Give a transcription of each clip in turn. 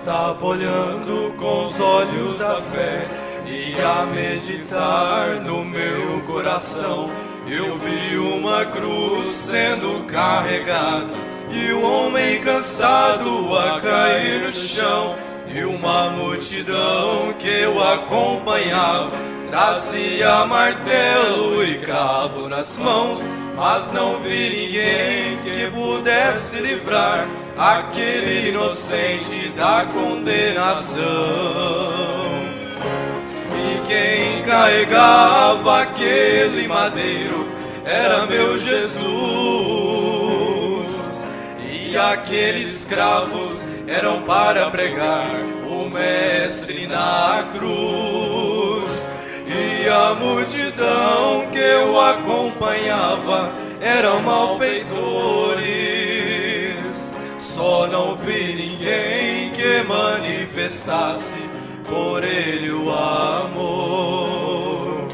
estava olhando com os olhos da fé e a meditar no meu coração, eu vi uma cruz sendo carregada e o homem cansado a cair no chão, e uma multidão que eu acompanhava trazia martelo e cravo nas mãos, mas não vi ninguém que pudesse livrar aquele inocente da condenação. E quem carregava aquele madeiro era meu Jesus, e aqueles cravos eram para pregar o Mestre na cruz. E a multidão que eu acompanhava eram malfeitores, só não vi ninguém que manifestasse por ele o amor.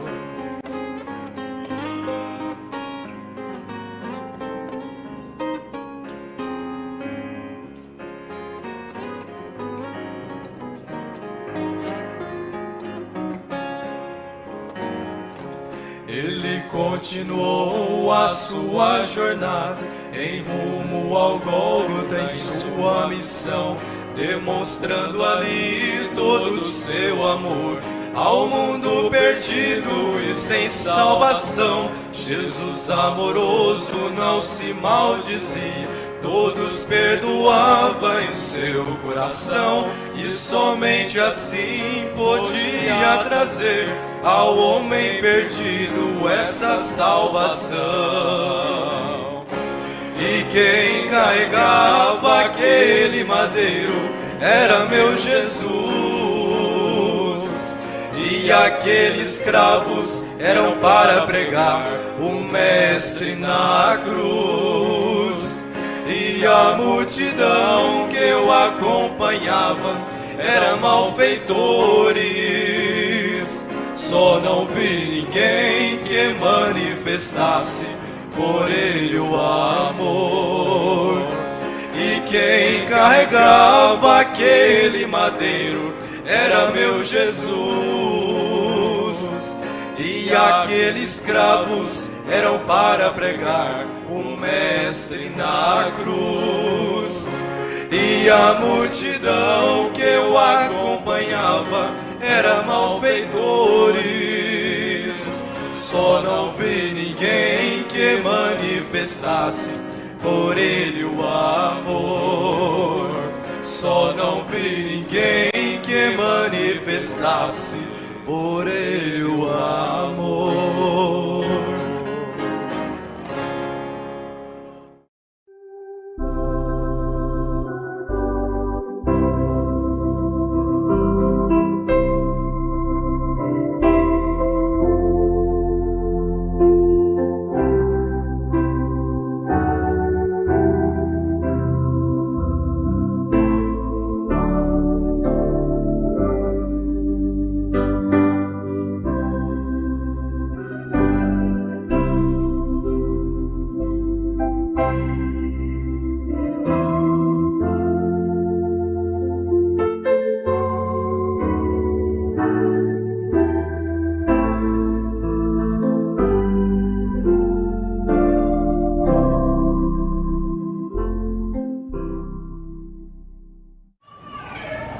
Ele continuou a sua jornada em rumo ao Gólgota em sua missão, demonstrando ali todo o seu amor ao mundo perdido e sem salvação. Jesus amoroso não se maldizia, todos perdoava em seu coração, e somente assim podia trazer ao homem perdido essa salvação. E quem carregava aquele madeiro era meu Jesus, e aqueles cravos eram para pregar o Mestre na cruz. E a multidão que eu acompanhava era malfeitores, só não vi ninguém que manifestasse por ele o amor. E quem carregava aquele madeiro era meu Jesus, e aqueles cravos eram para pregar o Mestre na cruz. E a multidão que eu acompanhava era malfeitores, só não vi ninguém que manifestasse por ele o amor. Só não vi ninguém que manifestasse por ele o amor.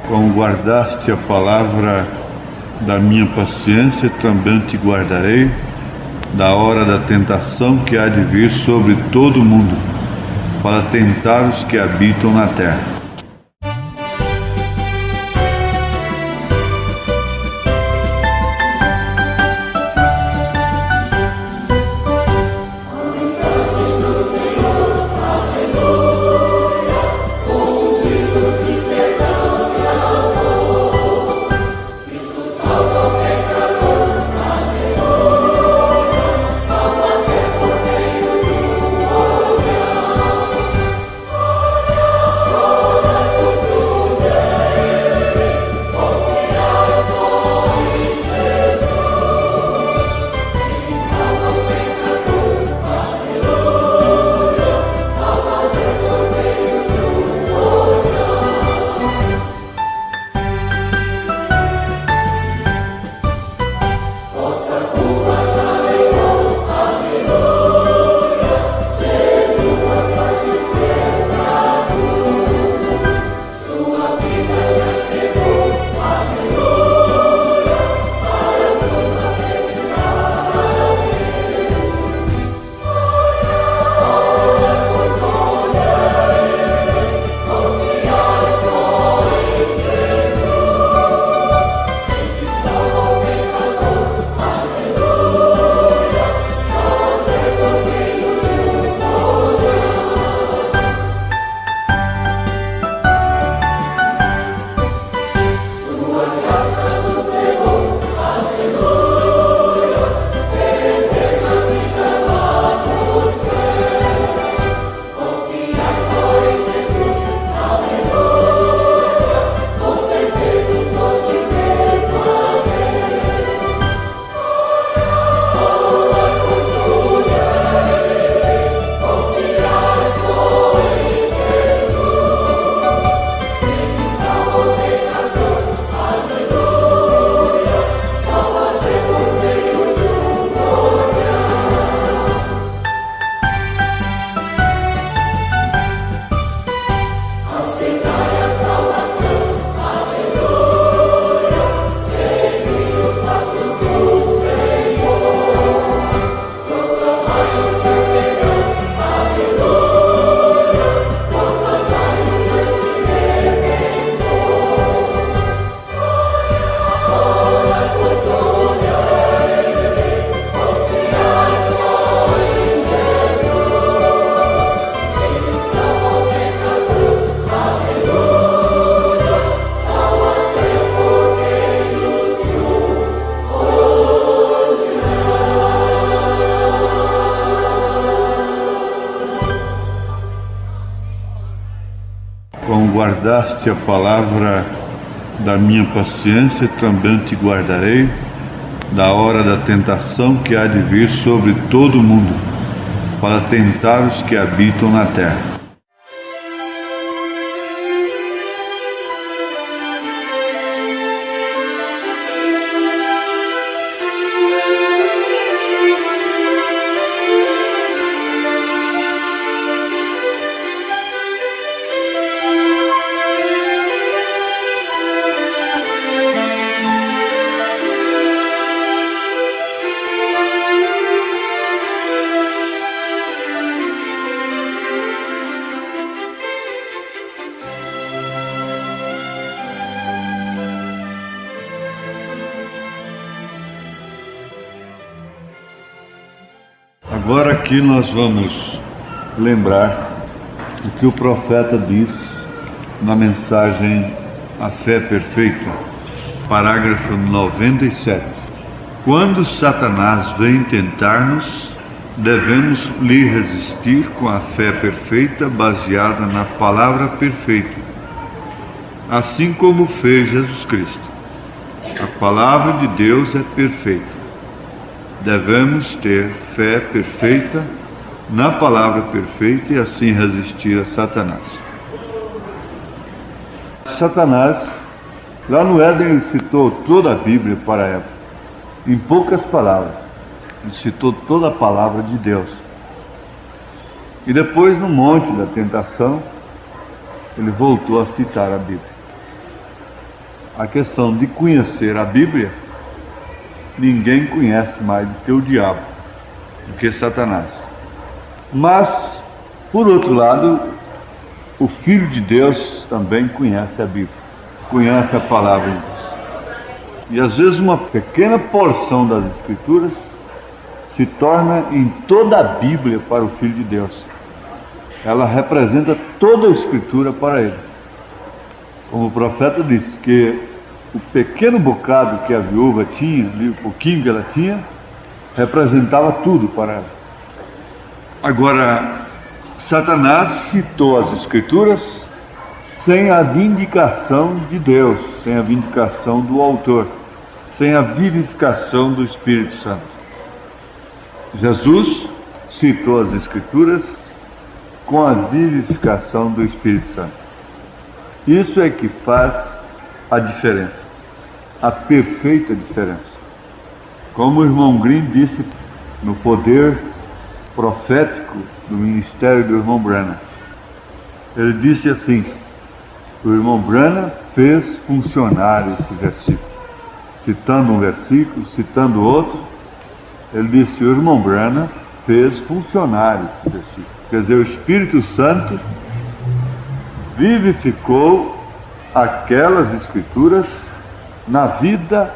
Como guardaste a palavra da minha paciência, também te guardarei da hora da tentação que há de vir sobre todo o mundo, para tentar os que habitam na terra. Oh Como guardaste a palavra da minha paciência, também te guardarei da hora da tentação que há de vir sobre todo o mundo, para tentar os que habitam na terra. Agora aqui nós vamos lembrar o que o profeta diz na mensagem A Fé Perfeita, parágrafo 97. Quando Satanás vem tentar-nos, devemos lhe resistir com a fé perfeita baseada na palavra perfeita, assim como fez Jesus Cristo. A palavra de Deus é perfeita. Devemos ter fé perfeita na palavra perfeita e assim resistir a Satanás. Satanás, lá no Éden, ele citou toda a Bíblia para ela, em poucas palavras. Ele citou toda a palavra de Deus. E depois, no monte da tentação, ele voltou a citar a Bíblia. A questão de conhecer a Bíblia, ninguém conhece mais do que o diabo, do que Satanás. Mas, por outro lado, o Filho de Deus também conhece a Bíblia, conhece a palavra de Deus. E às vezes uma pequena porção das Escrituras se torna em toda a Bíblia para o Filho de Deus. Ela representa toda a Escritura para ele. Como o profeta disse, que o pequeno bocado que a viúva tinha, o pouquinho que ela tinha, representava tudo para ela. Agora, Satanás citou as Escrituras sem a vindicação de Deus, sem a vindicação do autor, sem a vivificação do Espírito Santo. Jesus citou as Escrituras com a vivificação do Espírito Santo. Isso é que faz a diferença, a perfeita diferença. Como o irmão Grimm disse no poder profético do ministério do irmão Branham, ele disse assim: o irmão Branham fez funcionar este versículo. Citando um versículo, citando outro, ele disse: o irmão Branham fez funcionar esse versículo. Quer dizer, o Espírito Santo vivificou aquelas escrituras na vida,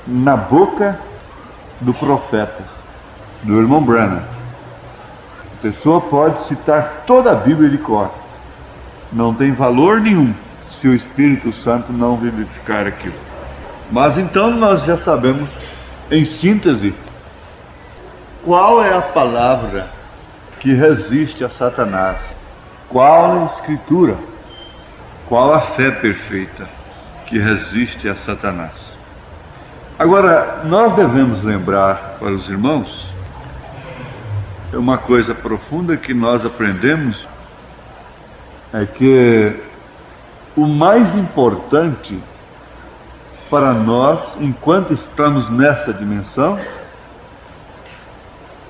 na boca do profeta, do irmão Branham. A pessoa pode citar toda a Bíblia de cor, não tem valor nenhum se o Espírito Santo não vivificar aquilo. Mas então nós já sabemos, em síntese, qual é a palavra que resiste a Satanás, qual a escritura, qual a fé perfeita que resiste a Satanás. Agora, nós devemos lembrar para os irmãos uma coisa profunda que nós aprendemos, é que o mais importante para nós, enquanto estamos nessa dimensão,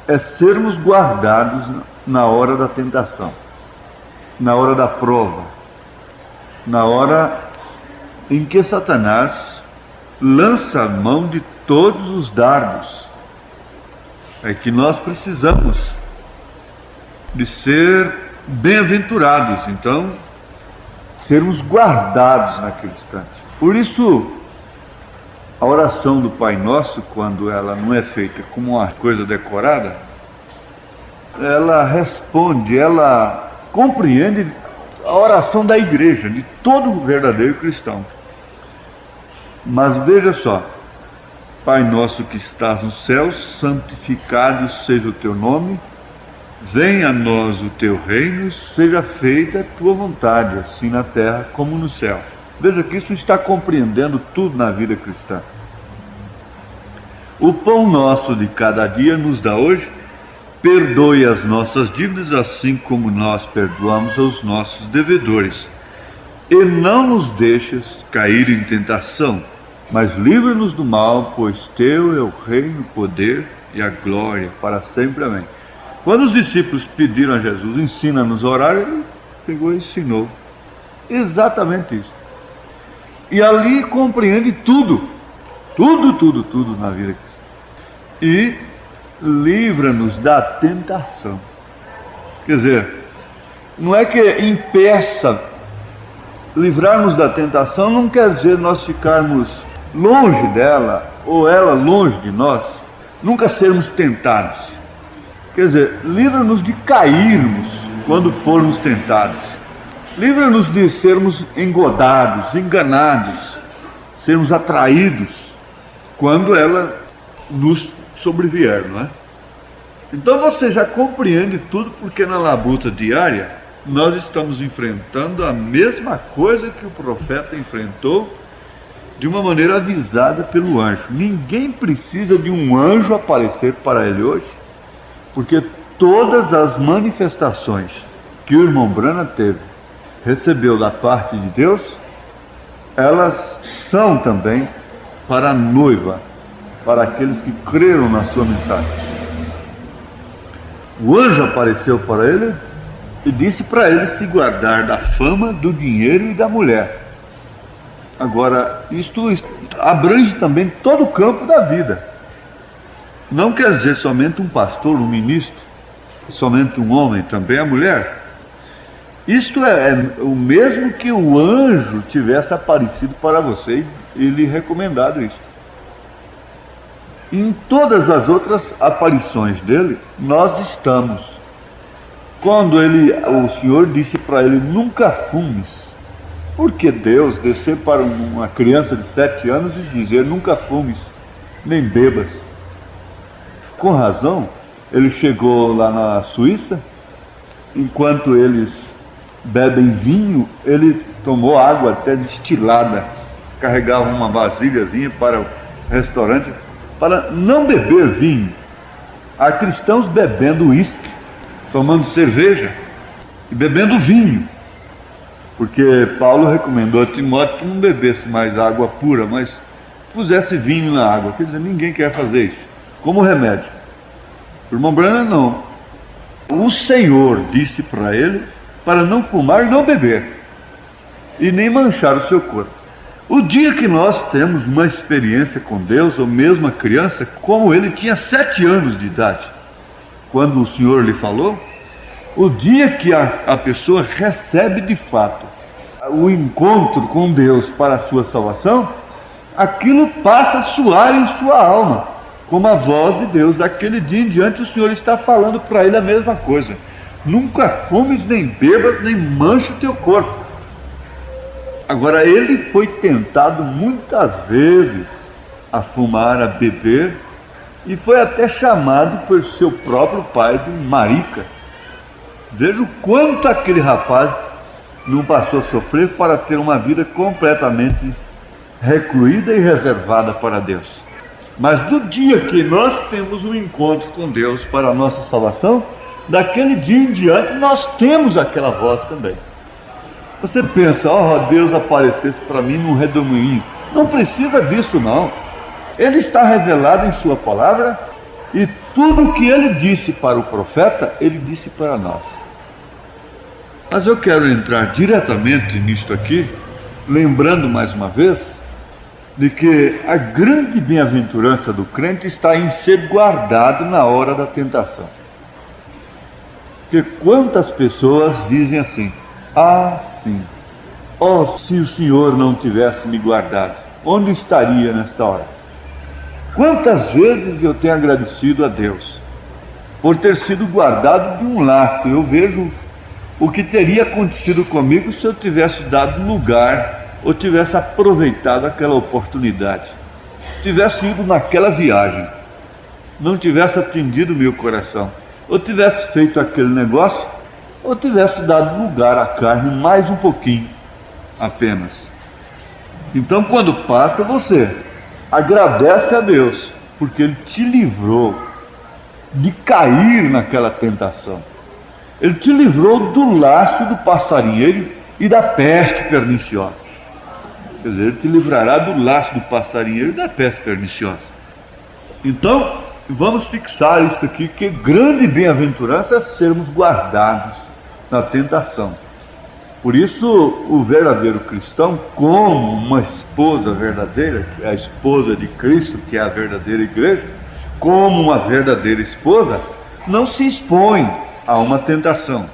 é sermos guardados na hora da tentação, na hora da prova, na hora em que Satanás lança a mão de todos os dardos. É que nós precisamos de ser bem-aventurados, então, sermos guardados naquele instante. Por isso, a oração do Pai Nosso, quando ela não é feita como uma coisa decorada, ela responde, ela compreende a oração da igreja, de todo verdadeiro cristão. Mas veja só: Pai nosso que estás nos céus, santificado seja o teu nome, venha a nós o teu reino, seja feita a tua vontade, assim na terra como no céu. Veja que isso está compreendendo tudo na vida cristã. O pão nosso de cada dia nos dá hoje, perdoe as nossas dívidas, assim como nós perdoamos aos nossos devedores. E não nos deixes cair em tentação, mas livra-nos do mal, pois teu é o reino, o poder e a glória para sempre. Amém. Quando os discípulos pediram a Jesus, ensina-nos a orar, ele pegou e ensinou exatamente isso. E ali compreende tudo na vida cristã. E livra-nos da tentação. Quer dizer, não é que impeça. Livrar-nos da tentação não quer dizer nós ficarmos longe dela, ou ela longe de nós, nunca sermos tentados. Quer dizer, livra-nos de cairmos quando formos tentados. Livra-nos de sermos engodados, enganados, sermos atraídos quando ela nos sobrevier, não é? Então você já compreende tudo, porque na labuta diária nós estamos enfrentando a mesma coisa que o profeta enfrentou, de uma maneira avisada pelo anjo. Ninguém precisa de um anjo aparecer para ele hoje, porque todas as manifestações que o irmão Branham recebeu da parte de Deus, elas são também para a noiva, para aqueles que creram na sua mensagem. O anjo apareceu para ele e disse para ele se guardar da fama, do dinheiro e da mulher. Agora, isto abrange também todo o campo da vida. Não quer dizer somente um pastor, um ministro, somente um homem, também a mulher. Isto é o mesmo que o anjo tivesse aparecido para você e lhe recomendado isso. Em todas as outras aparições dele, nós estamos. Quando o Senhor disse para ele, nunca fumes. Por que Deus descer para uma criança de 7 anos e dizer, nunca fumes, nem bebas? Com razão, ele chegou lá na Suíça, enquanto eles bebem vinho, ele tomou água até destilada, carregava uma vasilhazinha para o restaurante, para não beber vinho. Há cristãos bebendo uísque, tomando cerveja e bebendo vinho, porque Paulo recomendou a Timóteo que não bebesse mais água pura, mas pusesse vinho na água. Quer dizer, ninguém quer fazer isso. Como remédio. O irmão Branham não. O Senhor disse para ele para não fumar e não beber. E nem manchar o seu corpo. O dia que nós temos uma experiência com Deus, ou mesmo a criança, como ele tinha 7 anos de idade, quando o Senhor lhe falou, o dia que a pessoa recebe de fato o encontro com Deus para a sua salvação, aquilo passa a soar em sua alma, como a voz de Deus. Daquele dia em diante o Senhor está falando para ele a mesma coisa: nunca fumes, nem bebas, nem manche o teu corpo. Agora, ele foi tentado muitas vezes a fumar, a beber, e foi até chamado por seu próprio pai de marica. Veja o quanto aquele rapaz não passou a sofrer para ter uma vida completamente recluída e reservada para Deus. Mas do dia que nós temos um encontro com Deus para a nossa salvação, daquele dia em diante nós temos aquela voz também. Você pensa, Deus aparecesse para mim num redemoinho. Não precisa disso não. Ele está revelado em sua palavra, e tudo o que ele disse para o profeta, ele disse para nós. Mas eu quero entrar diretamente nisto aqui, lembrando mais uma vez, de que a grande bem-aventurança do crente está em ser guardado na hora da tentação. Porque quantas pessoas dizem assim: sim, se o Senhor não tivesse me guardado, onde estaria nesta hora? Quantas vezes eu tenho agradecido a Deus por ter sido guardado de um laço. Eu vejo o que teria acontecido comigo se eu tivesse dado lugar, ou tivesse aproveitado aquela oportunidade, tivesse ido naquela viagem, não tivesse atendido o meu coração, ou tivesse feito aquele negócio, ou tivesse dado lugar à carne mais um pouquinho apenas. Então, quando passa, você agradece a Deus, porque Ele te livrou de cair naquela tentação. Ele te livrou do laço do passarinheiro e da peste perniciosa. Quer dizer, Ele te livrará do laço do passarinheiro e da peste perniciosa. Então, vamos fixar isto aqui, que grande bem-aventurança é sermos guardados na tentação. Por isso, o verdadeiro cristão, como uma esposa verdadeira, que é a esposa de Cristo, que é a verdadeira igreja, como uma verdadeira esposa, não se expõe a uma tentação.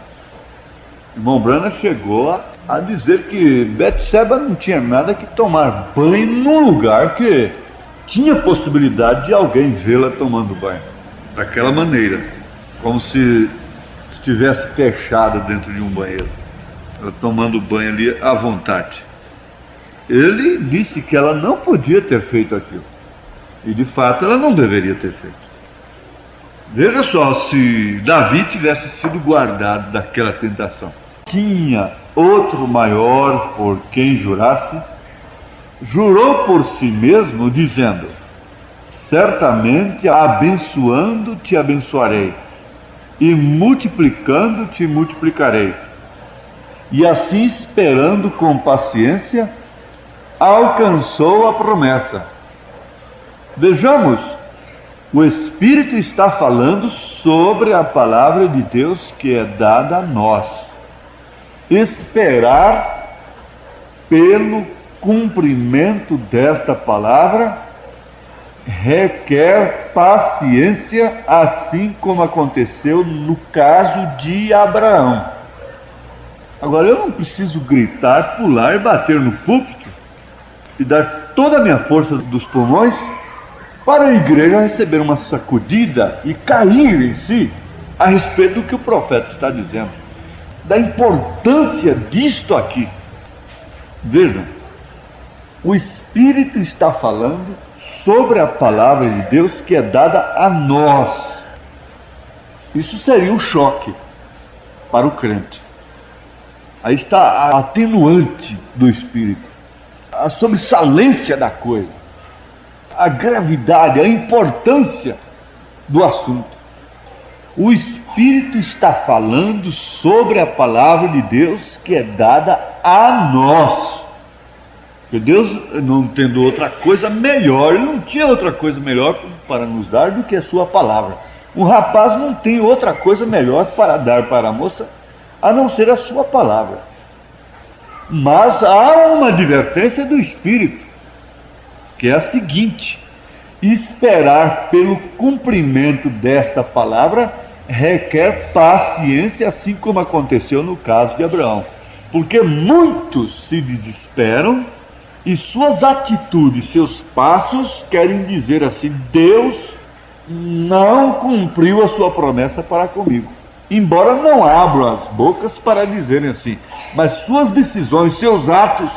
O irmão Branham chegou a dizer que Betseba não tinha nada que tomar banho num lugar que tinha possibilidade de alguém vê-la tomando banho, daquela maneira, como se estivesse fechada dentro de um banheiro, ela tomando banho ali à vontade. Ele disse que ela não podia ter feito aquilo, e de fato ela não deveria ter feito. Veja só, se Davi tivesse sido guardado daquela tentação, tinha outro maior por quem jurasse, jurou por si mesmo, dizendo: certamente abençoando te abençoarei, e multiplicando te multiplicarei. E assim, esperando com paciência, alcançou a promessa. Vejamos, o Espírito está falando sobre a palavra de Deus que é dada a nós. Esperar pelo cumprimento desta palavra requer paciência, assim como aconteceu no caso de Abraão. Agora, eu não preciso gritar, pular e bater no púlpito e dar toda a minha força dos pulmões para a igreja receber uma sacudida e cair em si a respeito do que o profeta está dizendo, da importância disto aqui. Vejam, o Espírito está falando sobre a palavra de Deus que é dada a nós. Isso seria um choque para o crente. Aí está a atenuante do Espírito, a sobressalência da coisa, a gravidade, a importância do assunto. O Espírito está falando sobre a palavra de Deus que é dada a nós. Porque Deus, não tendo outra coisa melhor, Ele não tinha outra coisa melhor para nos dar do que a sua palavra. Um rapaz não tem outra coisa melhor para dar para a moça, a não ser a sua palavra. Mas há uma advertência do Espírito, que é a seguinte: esperar pelo cumprimento desta palavra requer paciência, assim como aconteceu no caso de Abraão. Porque muitos se desesperam e suas atitudes, seus passos querem dizer assim: Deus não cumpriu a sua promessa para comigo. Embora não abram as bocas para dizerem assim, mas suas decisões, seus atos,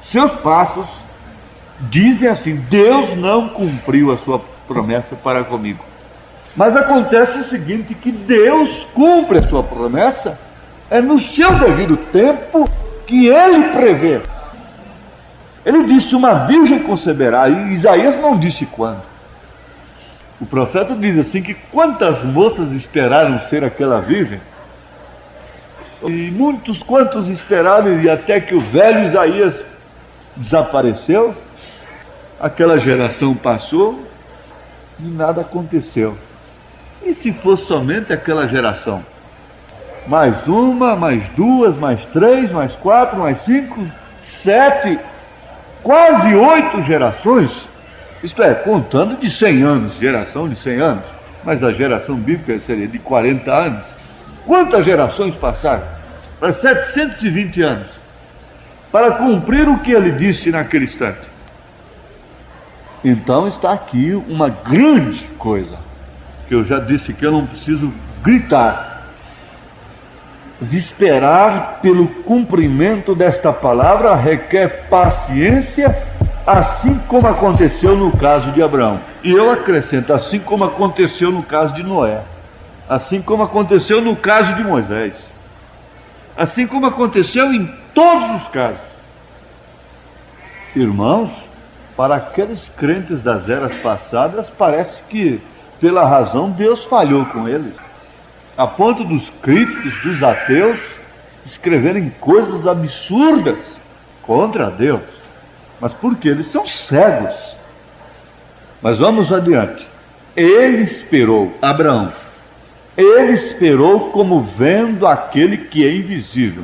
seus passos dizem assim: Deus não cumpriu a sua promessa para comigo. Mas acontece o seguinte, que Deus cumpre a sua promessa no seu devido tempo que Ele prevê. Ele disse: uma virgem conceberá, e Isaías não disse quando. O profeta diz assim que quantas moças esperaram ser aquela virgem, e quantos esperaram, e até que o velho Isaías desapareceu, aquela geração passou e nada aconteceu. E se fosse somente aquela geração? Mais uma, mais duas, mais três, mais quatro, mais cinco, 7, quase 8 gerações. Isto é, contando de 100 anos, geração de 100 anos, mas a geração bíblica seria de 40 anos. Quantas gerações passaram? Para 720 anos, para cumprir o que ele disse naquele instante. Então está aqui uma grande coisa, que eu já disse que eu não preciso gritar. Esperar pelo cumprimento desta palavra requer paciência, assim como aconteceu no caso de Abraão. E eu acrescento, assim como aconteceu no caso de Noé, assim como aconteceu no caso de Moisés, assim como aconteceu em todos os casos. Irmãos, para aqueles crentes das eras passadas, parece que, pela razão, Deus falhou com eles, a ponto dos críticos, dos ateus, escreverem coisas absurdas contra Deus. Mas porque eles são cegos. Mas vamos adiante. Ele esperou, Abraão, ele esperou como vendo aquele que é invisível.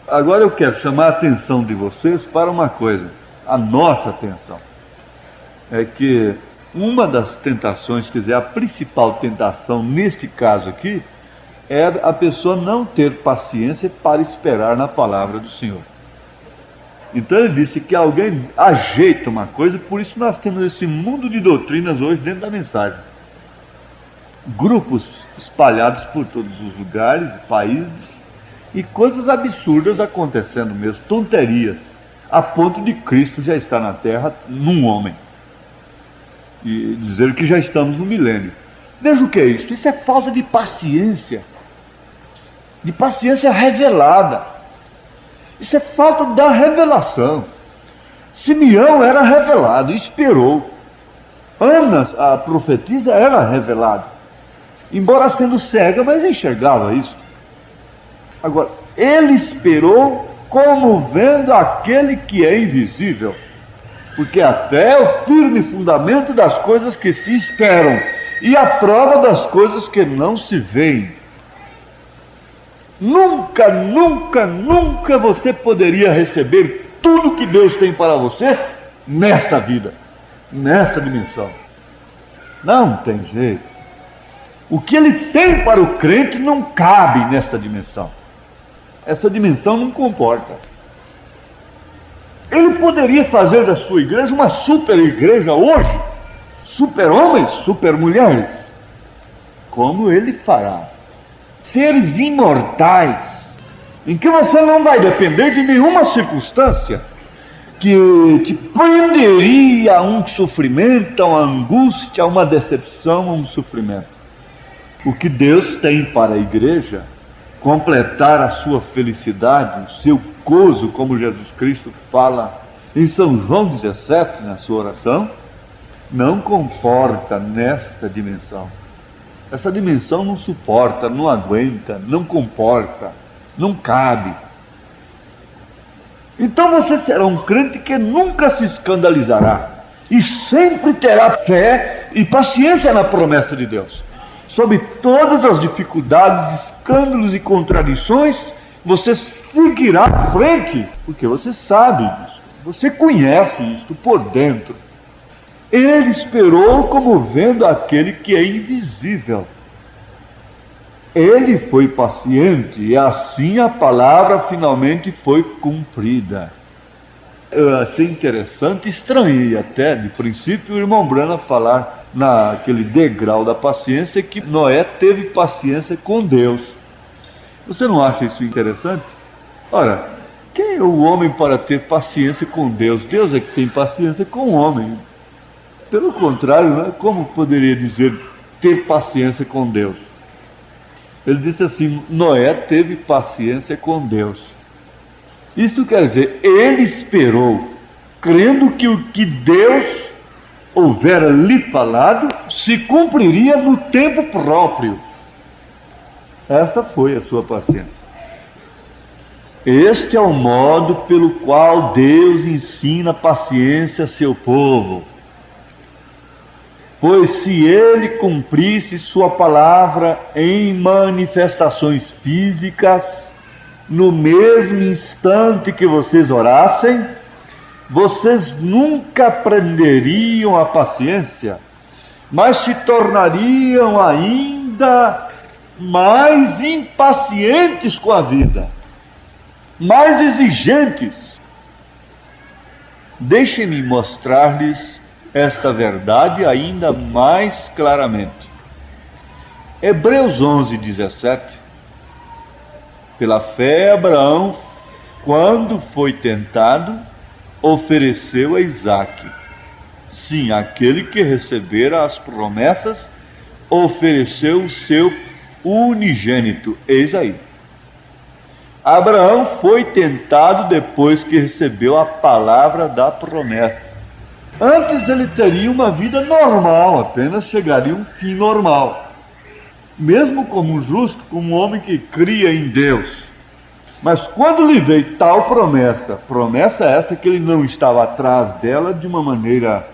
Agora eu quero chamar a atenção de vocês para uma coisa, a nossa atenção. É que uma das tentações, quer dizer, a principal tentação neste caso aqui, é a pessoa não ter paciência para esperar na palavra do Senhor. Então ele disse que alguém ajeita uma coisa, por isso nós temos esse mundo de doutrinas hoje dentro da mensagem. Grupos espalhados por todos os lugares, países, e coisas absurdas acontecendo mesmo, tonterias, a ponto de Cristo já estar na terra num homem. E dizer que já estamos no milênio. Veja o que é isso. Isso é falta de paciência revelada. Isso é falta da revelação. Simeão era revelado, esperou. Ana, a profetisa, era revelada, embora sendo cega, mas enxergava isso. Agora, ele esperou como vendo aquele que é invisível, porque a fé é o firme fundamento das coisas que se esperam e a prova das coisas que não se veem. Nunca, nunca, nunca você poderia receber tudo que Deus tem para você nesta vida, nesta dimensão. Não tem jeito. O que Ele tem para o crente não cabe nessa dimensão. Essa dimensão não comporta. Ele poderia fazer da sua igreja uma super igreja hoje, super homens, super mulheres, como Ele fará. Seres imortais, em que você não vai depender de nenhuma circunstância que te prenderia a um sofrimento, a uma angústia, a uma decepção, a um sofrimento. O que Deus tem para a igreja, completar a sua felicidade, o seu gozo, como Jesus Cristo fala em São João 17, na sua oração, não comporta nesta dimensão. Essa dimensão não suporta, não aguenta, não comporta, não cabe. Então você será um crente que nunca se escandalizará e sempre terá fé e paciência na promessa de Deus. Sob todas as dificuldades, escândalos e contradições, você seguirá à frente, porque você sabe disso, você conhece isto por dentro. Ele esperou como vendo aquele que é invisível. Ele foi paciente e assim a palavra finalmente foi cumprida. Eu achei interessante, estranhei até de princípio o irmão Branham falar naquele degrau da paciência que Noé teve paciência com Deus. Você não acha isso interessante? Ora, quem é o homem para ter paciência com Deus? Deus é que tem paciência com o homem. Pelo contrário, né? Como poderia dizer ter paciência com Deus? Ele disse assim: Noé teve paciência com Deus. Isso quer dizer, ele esperou, crendo que o que Deus houvera lhe falado se cumpriria no tempo próprio. Esta foi a sua paciência. Este é o modo pelo qual Deus ensina paciência a seu povo. Pois se ele cumprisse sua palavra em manifestações físicas, no mesmo instante que vocês orassem, vocês nunca aprenderiam a paciência, mas se tornariam ainda mais impacientes com a vida, mais exigentes. Deixem-me mostrar-lhes esta verdade ainda mais claramente. Hebreus 11:17. Pela fé, Abraão, quando foi tentado, ofereceu a Isaque. Sim, aquele que recebera as promessas, ofereceu o seu unigênito. Eis aí. Abraão foi tentado depois que recebeu a palavra da promessa. Antes ele teria uma vida normal, apenas chegaria a um fim normal. Mesmo como justo, como um homem que cria em Deus. Mas quando lhe veio tal promessa esta que ele não estava atrás dela de uma maneira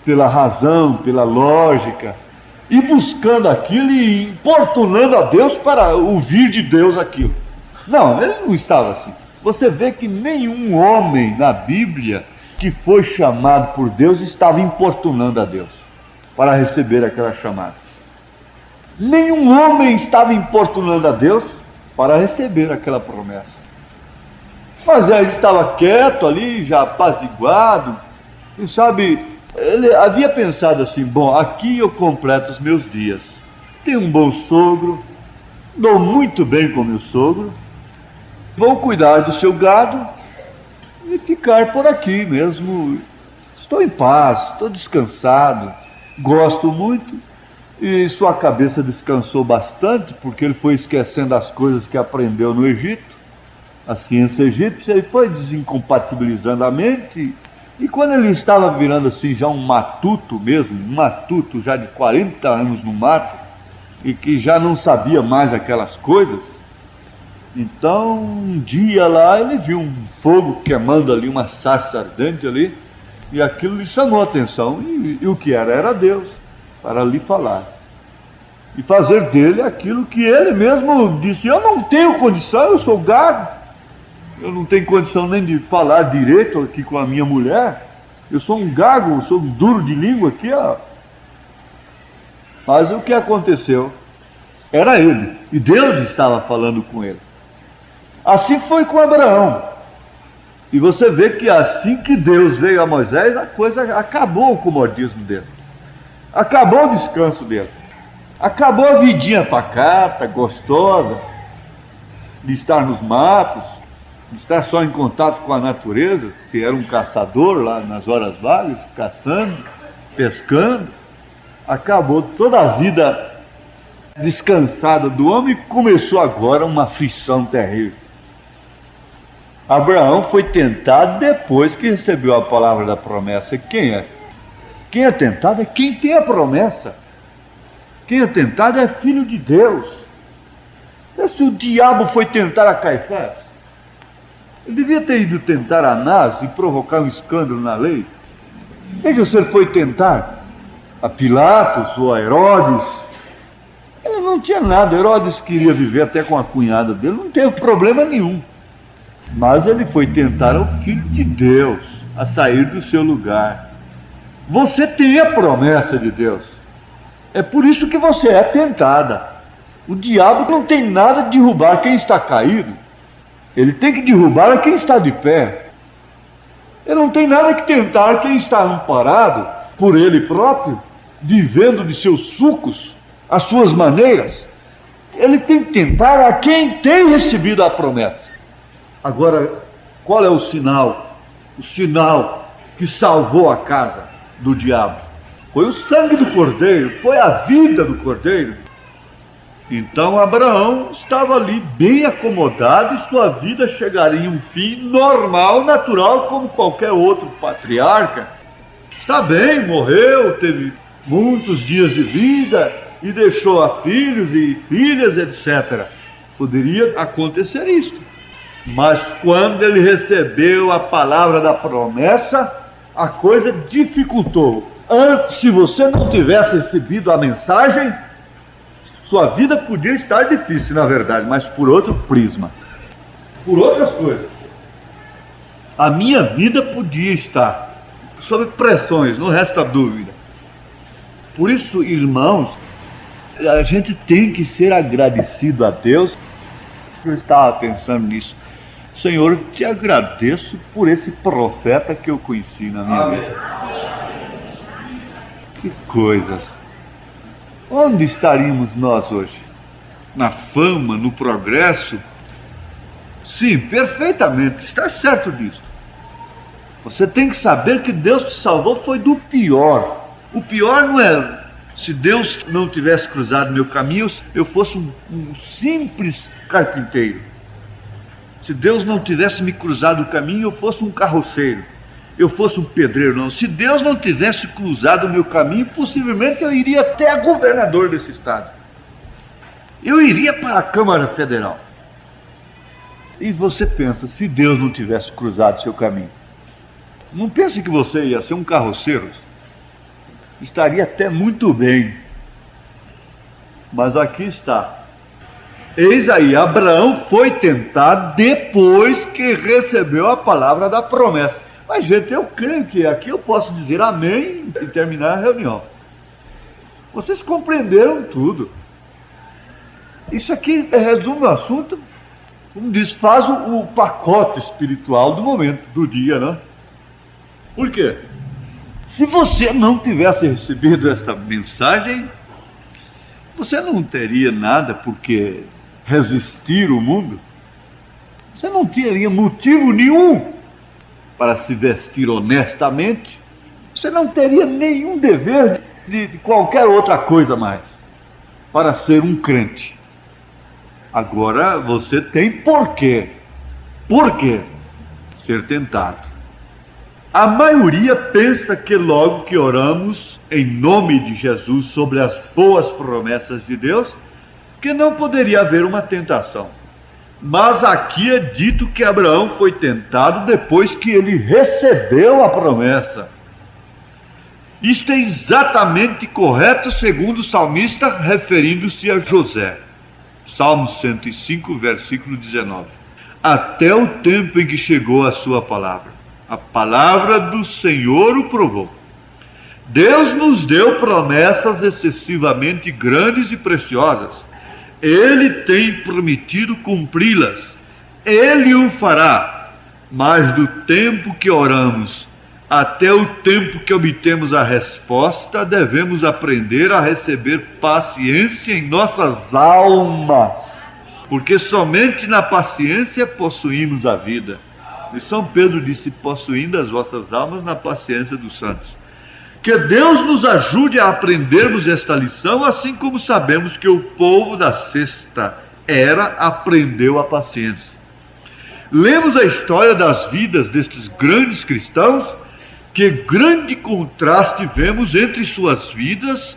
pela razão, pela lógica, e buscando aquilo e importunando a Deus para ouvir de Deus aquilo. Não, ele não estava assim. Você vê que nenhum homem na Bíblia que foi chamado por Deus estava importunando a Deus para receber aquela chamada. Nenhum homem estava importunando a Deus para receber aquela promessa. Mas ele estava quieto ali, já apaziguado, e sabe, ele havia pensado assim: bom, aqui eu completo os meus dias. Tenho um bom sogro, dou muito bem com meu sogro, vou cuidar do seu gado e ficar por aqui mesmo. Estou em paz, estou descansado, gosto muito. E sua cabeça descansou bastante, porque ele foi esquecendo as coisas que aprendeu no Egito, a ciência egípcia, e foi desincompatibilizando a mente. E quando ele estava virando assim já um matuto mesmo, um matuto já de 40 anos no mato, e que já não sabia mais aquelas coisas, então um dia lá ele viu um fogo queimando ali, uma sarça ardente ali, e aquilo lhe chamou a atenção, e o que era? Era Deus, para lhe falar, e fazer dele aquilo que ele mesmo disse: eu não tenho condição, eu sou gado, eu não tenho condição nem de falar direito aqui com a minha mulher, eu sou um gago, eu sou um duro de língua aqui, ó. Mas o que aconteceu? Era ele, e Deus estava falando com ele. Assim foi com Abraão. E você vê que assim que Deus veio a Moisés, a coisa acabou, o comodismo dele, acabou o descanso dele, acabou a vidinha pacata, gostosa, de estar nos matos, de estar só em contato com a natureza, se era um caçador lá nas horas vagas, caçando, pescando. Acabou toda a vida descansada do homem e começou agora uma aflição terrível. Abraão foi tentado depois que recebeu a palavra da promessa. Quem é? Quem é tentado é quem tem a promessa. Quem é tentado é filho de Deus. E se o diabo foi tentar a Caifás? Ele devia ter ido tentar Anás e provocar um escândalo na lei. Veja se ele foi tentar a Pilatos ou a Herodes. Ele não tinha nada. Herodes queria viver até com a cunhada dele, não teve problema nenhum. Mas ele foi tentar o Filho de Deus a sair do seu lugar. Você tem a promessa de Deus. É por isso que você é tentada. O diabo não tem nada de derrubar quem está caído. Ele tem que derrubar quem está de pé. Ele não tem nada que tentar quem está amparado por ele próprio, vivendo de seus sucos, as suas maneiras. Ele tem que tentar a quem tem recebido a promessa. Agora, qual é o sinal? O sinal que salvou a casa do diabo foi o sangue do Cordeiro, foi a vida do Cordeiro. Então Abraão estava ali bem acomodado e sua vida chegaria em um fim normal, natural, como qualquer outro patriarca. Está bem, morreu, teve muitos dias de vida e deixou a filhos e filhas, etc. Poderia acontecer isto. Mas quando ele recebeu a palavra da promessa, a coisa dificultou. Antes, se você não tivesse recebido a mensagem, sua vida podia estar difícil, na verdade, mas por outro prisma, por outras coisas. A minha vida podia estar sob pressões, não resta dúvida. Por isso, irmãos, a gente tem que ser agradecido a Deus. Eu estava pensando nisso. Senhor, eu te agradeço por esse profeta que eu conheci na minha vida. Que coisas! Onde estaríamos nós hoje? Na fama, no progresso? Sim, perfeitamente, está certo disso. Você tem que saber que Deus te salvou foi do pior. O pior não é, se Deus não tivesse cruzado meu caminho, eu fosse um simples carpinteiro. Se Deus não tivesse me cruzado o caminho, eu fosse um carroceiro, eu fosse um pedreiro, não. Se Deus não tivesse cruzado o meu caminho, possivelmente eu iria até governador desse estado. Eu iria para a Câmara Federal. E você pensa, se Deus não tivesse cruzado seu caminho, não pense que você ia ser um carroceiro. Estaria até muito bem. Mas aqui está. Eis aí, Abraão foi tentado depois que recebeu a palavra da promessa. Mas, gente, eu creio que aqui eu posso dizer amém e terminar a reunião. Vocês compreenderam tudo. Isso aqui resume o assunto, como diz, faz o pacote espiritual do momento, do dia, né? Por quê? Se você não tivesse recebido esta mensagem, você não teria nada porque resistir o mundo. Você não teria motivo nenhum para se vestir honestamente. Você não teria nenhum dever de qualquer outra coisa mais para ser um crente. Agora você tem porquê. Por quê? Ser tentado. A maioria pensa que logo que oramos em nome de Jesus sobre as boas promessas de Deus, que não poderia haver uma tentação. Mas aqui é dito que Abraão foi tentado depois que ele recebeu a promessa. Isto é exatamente correto segundo o salmista, referindo-se a José. Salmo 105, versículo 19. Até o tempo em que chegou a sua palavra. A palavra do Senhor o provou. Deus nos deu promessas excessivamente grandes e preciosas. Ele tem prometido cumpri-las. Ele o fará. Mas do tempo que oramos até o tempo que obtemos a resposta, devemos aprender a receber paciência em nossas almas. Porque somente na paciência possuímos a vida. E São Pedro disse, possuindo as vossas almas na paciência dos santos. Que Deus nos ajude a aprendermos esta lição, assim como sabemos que o povo da sexta era aprendeu a paciência. Lemos a história das vidas destes grandes cristãos, que grande contraste vemos entre suas vidas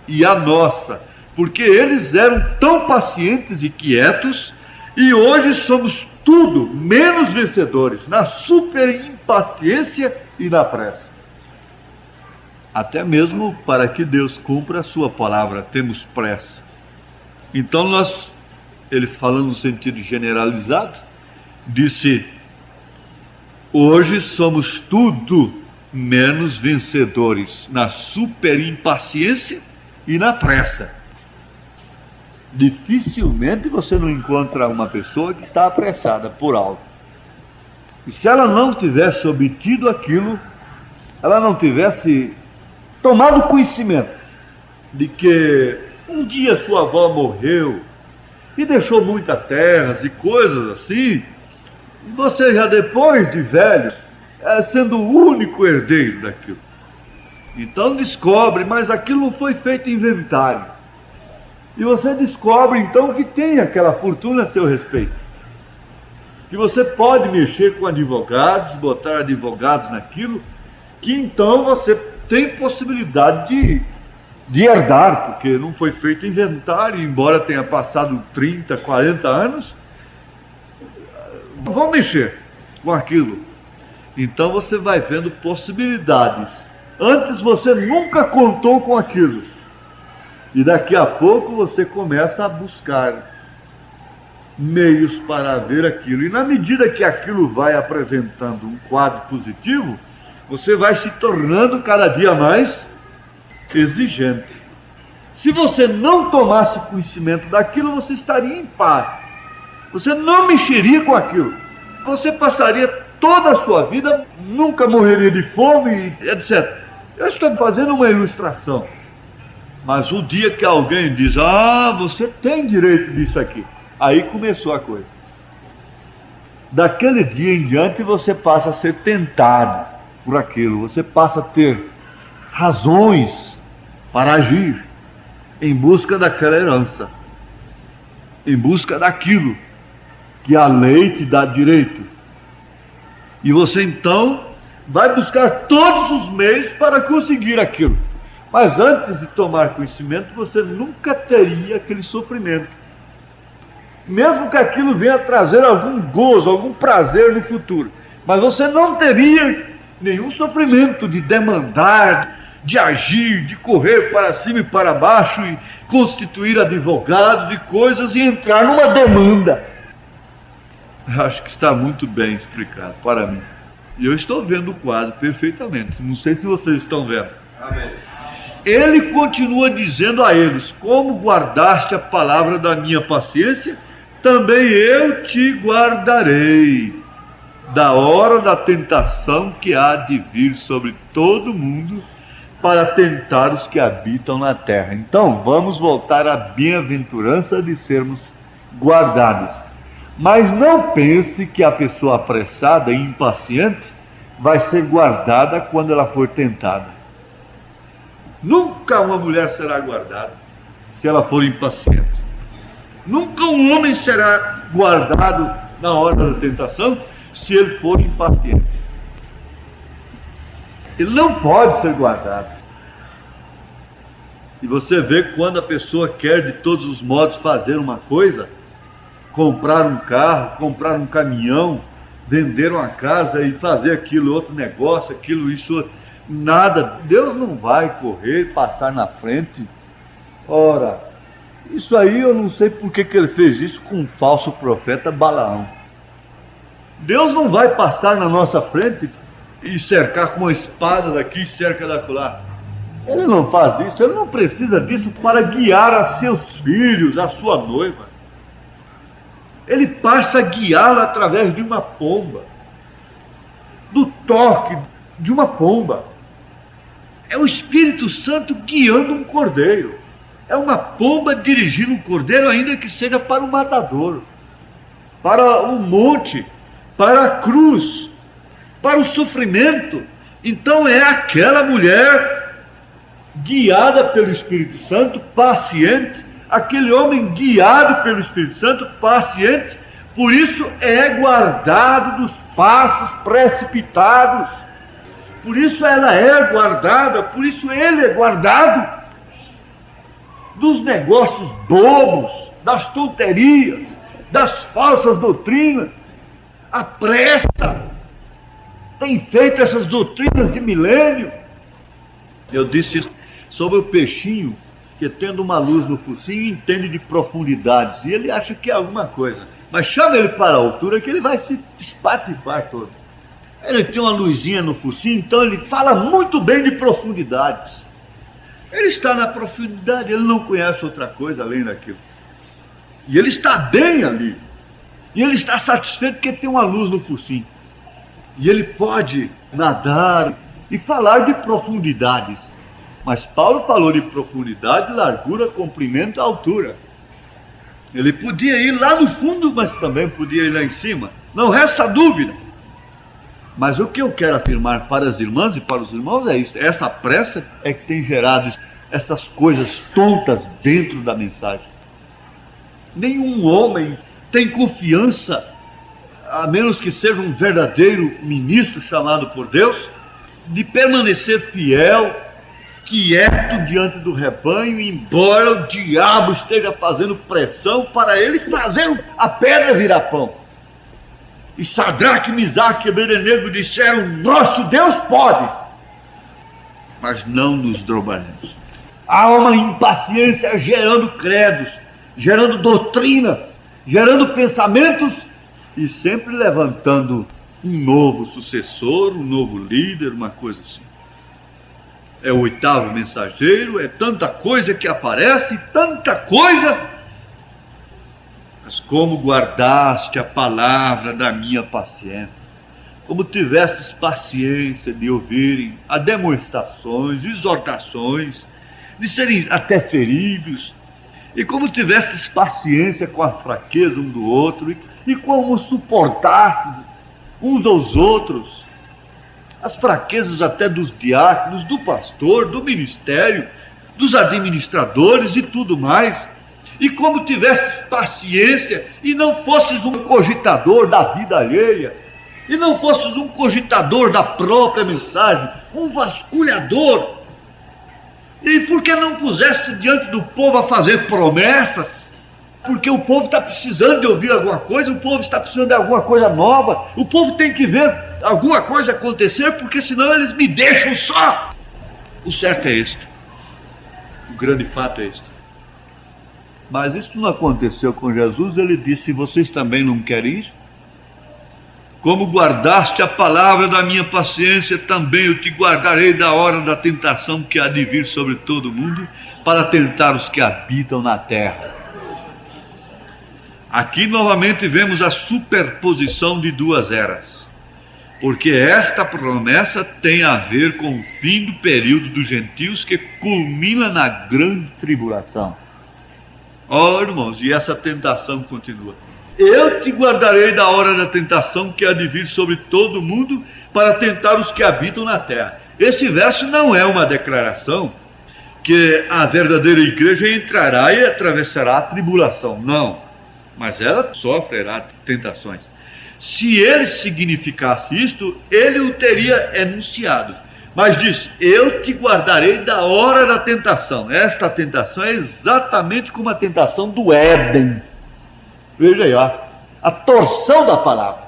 e a nossa, porque eles eram tão pacientes e quietos, E hoje somos tudo menos vencedores, na super impaciência e na pressa. Até mesmo para que Deus cumpra a sua palavra, temos pressa. Então ele falando no sentido generalizado, disse: hoje somos tudo menos vencedores, na super impaciência e na pressa. Dificilmente você não encontra uma pessoa que está apressada por algo. E se ela não tivesse obtido aquilo, ela não tivesse tomado conhecimento de que um dia sua avó morreu e deixou muitas terras e coisas assim, e você já depois de velho, sendo o único herdeiro daquilo. Então descobre, mas aquilo não foi feito inventário. E você descobre então que tem aquela fortuna a seu respeito. Que você pode mexer com advogados, botar advogados naquilo, que então você tem possibilidade de herdar, porque não foi feito inventário, embora tenha passado 30, 40 anos, vão mexer com aquilo. Então você vai vendo possibilidades. Antes você nunca contou com aquilo. E daqui a pouco você começa a buscar meios para ver aquilo. E na medida que aquilo vai apresentando um quadro positivo, você vai se tornando cada dia mais exigente. Se você não tomasse conhecimento daquilo, você estaria em paz. Você não mexeria com aquilo. Você passaria toda a sua vida, nunca morreria de fome, etc. Eu estou fazendo uma ilustração. Mas o dia que alguém diz: você tem direito disso aqui, aí começou a coisa. Daquele dia em diante você passa a ser tentado por aquilo, você passa a ter razões para agir em busca daquela herança, em busca daquilo que a lei te dá direito. E você então vai buscar todos os meios para conseguir aquilo. Mas antes de tomar conhecimento, você nunca teria aquele sofrimento. Mesmo que aquilo venha trazer algum gozo, algum prazer no futuro. Mas você não teria nenhum sofrimento de demandar, de agir, de correr para cima e para baixo e constituir advogados e coisas e entrar numa demanda. Acho que está muito bem explicado para mim. E eu estou vendo o quadro perfeitamente. Não sei se vocês estão vendo. Amém. Ele continua dizendo a eles: como guardaste a palavra da minha paciência, também eu te guardarei da hora da tentação que há de vir sobre todo mundo para tentar os que habitam na terra. Então vamos voltar à bem-aventurança de sermos guardados. Mas não pense que a pessoa apressada e impaciente vai ser guardada quando ela for tentada. Nunca uma mulher será guardada se ela for impaciente. Nunca um homem será guardado na hora da tentação se ele for impaciente. Ele não pode ser guardado. E você vê quando a pessoa quer de todos os modos fazer uma coisa, comprar um carro, comprar um caminhão, vender uma casa e fazer aquilo, outro negócio, aquilo, isso, nada. Deus não vai correr, passar na frente. Ora, isso aí eu não sei por que ele fez isso com um falso profeta Balaão. Deus não vai passar na nossa frente e cercar com uma espada daqui e cerca daquela. Ele não faz isso, ele não precisa disso para guiar a seus filhos, a sua noiva. Ele passa a guiá-la através de uma pomba, do toque de uma pomba. É o Espírito Santo guiando um cordeiro. É uma pomba dirigindo um cordeiro, ainda que seja para o matadouro, para o monte, para a cruz, para o sofrimento. Então é aquela mulher guiada pelo Espírito Santo, paciente, aquele homem guiado pelo Espírito Santo, paciente, por isso é guardado dos passos precipitados, por isso ela é guardada, por isso ele é guardado dos negócios bobos, das tonterias, das falsas doutrinas. A pressa tem feito essas doutrinas de milênio. Eu disse sobre o peixinho que, tendo uma luz no focinho, entende de profundidades, e ele acha que é alguma coisa, mas chama ele para a altura que ele vai se espatifar todo. Ele tem uma luzinha no focinho, então ele fala muito bem de profundidades. Ele está na profundidade, ele não conhece outra coisa além daquilo. E ele está bem ali. E ele está satisfeito porque tem uma luz no focinho. E ele pode nadar e falar de profundidades. Mas Paulo falou de profundidade, largura, comprimento e altura. Ele podia ir lá no fundo, mas também podia ir lá em cima. Não resta dúvida. Mas o que eu quero afirmar para as irmãs e para os irmãos é isso. Essa pressa é que tem gerado essas coisas tontas dentro da mensagem. Nenhum homem tem confiança, a menos que seja um verdadeiro ministro chamado por Deus, de permanecer fiel, quieto diante do rebanho, embora o diabo esteja fazendo pressão para ele fazer a pedra virar pão. E Sadraque, Misaque e Abednego disseram: nosso Deus pode, mas não nos drobaremos. Há uma impaciência gerando credos, gerando doutrinas, gerando pensamentos e sempre levantando um novo sucessor, um novo líder, uma coisa assim. É o oitavo mensageiro, é tanta coisa que aparece, tanta coisa. Mas como guardaste a palavra da minha paciência, como tivestes paciência de ouvirem demonstrações, exortações, de serem até feridos, e como tivestes paciência com a fraqueza um do outro, e como suportastes uns aos outros, as fraquezas até dos diáconos, do pastor, do ministério, dos administradores e tudo mais. E como tivestes paciência e não fosses um cogitador da vida alheia, e não fosses um cogitador da própria mensagem, um vasculhador. E por que não puseste diante do povo a fazer promessas? Porque o povo está precisando de ouvir alguma coisa, o povo está precisando de alguma coisa nova, o povo tem que ver alguma coisa acontecer, porque senão eles me deixam só. O certo é este. O grande fato é este. Mas isso não aconteceu com Jesus. Ele disse: vocês também não querem isso? Como guardaste a palavra da minha paciência, também eu te guardarei da hora da tentação que há de vir sobre todo o mundo, para tentar os que habitam na terra. Aqui novamente vemos a superposição de duas eras, porque esta promessa tem a ver com o fim do período dos gentios, que culmina na grande tribulação. Ó, irmãos, e essa tentação continua. Eu te guardarei da hora da tentação que há de vir sobre todo o mundo, para tentar os que habitam na terra. Este verso não é uma declaração que a verdadeira igreja entrará e atravessará a tribulação. Não, mas ela sofrerá tentações. Se ele significasse isto, ele o teria enunciado. Mas diz: eu te guardarei da hora da tentação. Esta tentação é exatamente como a tentação do Éden. Veja aí, ó, a torção da palavra.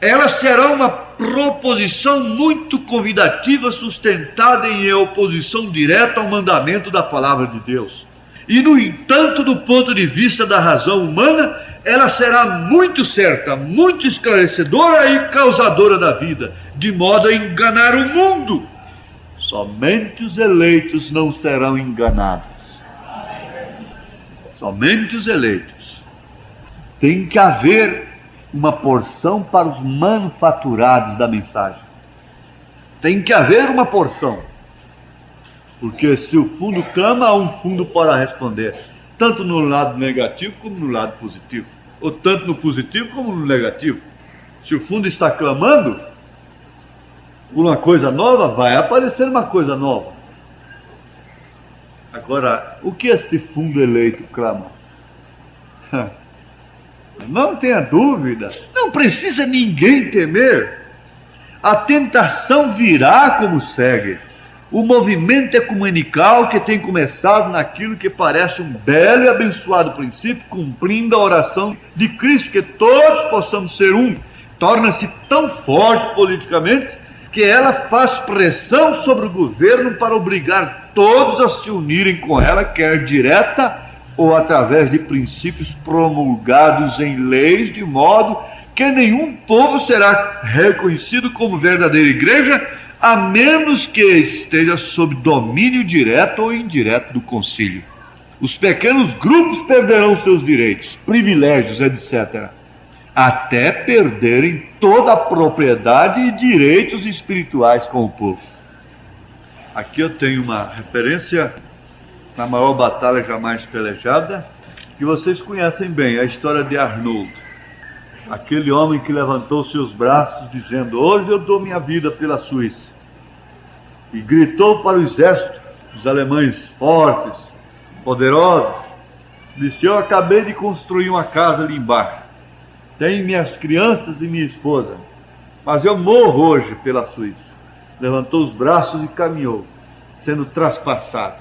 Ela será uma proposição muito convidativa, sustentada em oposição direta ao mandamento da palavra de Deus. E, no entanto, do ponto de vista da razão humana, ela será muito certa, muito esclarecedora e causadora da vida, de modo a enganar o mundo. Somente os eleitos não serão enganados. Somente os eleitos. Tem que haver uma porção para os manufaturados da mensagem. Tem que haver uma porção. Porque se o fundo clama, há um fundo para responder. Tanto no lado negativo como no lado positivo. Ou tanto no positivo como no negativo. Se o fundo está clamando por uma coisa nova, vai aparecer uma coisa nova. Agora, o que este fundo eleito clama? Não tenha dúvida, não precisa ninguém temer. A tentação virá como segue. o movimento ecumenical que tem começado naquilo que parece um belo e abençoado princípio, cumprindo a oração de Cristo, que todos possamos ser um, torna-se tão forte politicamente que ela faz pressão sobre o governo para obrigar todos a se unirem com ela, quer direta ou através de princípios promulgados em leis, de modo que nenhum povo será reconhecido como verdadeira igreja, a menos que esteja sob domínio direto ou indireto do concílio. Os pequenos grupos perderão seus direitos, privilégios, etc., até perderem toda a propriedade e direitos espirituais com o povo. Aqui eu tenho uma referência na maior batalha jamais pelejada, que vocês conhecem bem, a história de Arnold. Aquele homem que levantou seus braços dizendo: hoje eu dou minha vida pela Suíça. E gritou para o exército, os alemães fortes, poderosos, disse: eu acabei de construir uma casa ali embaixo. Tenho minhas crianças e minha esposa, mas eu morro hoje pela Suíça. Levantou os braços e caminhou, sendo traspassado.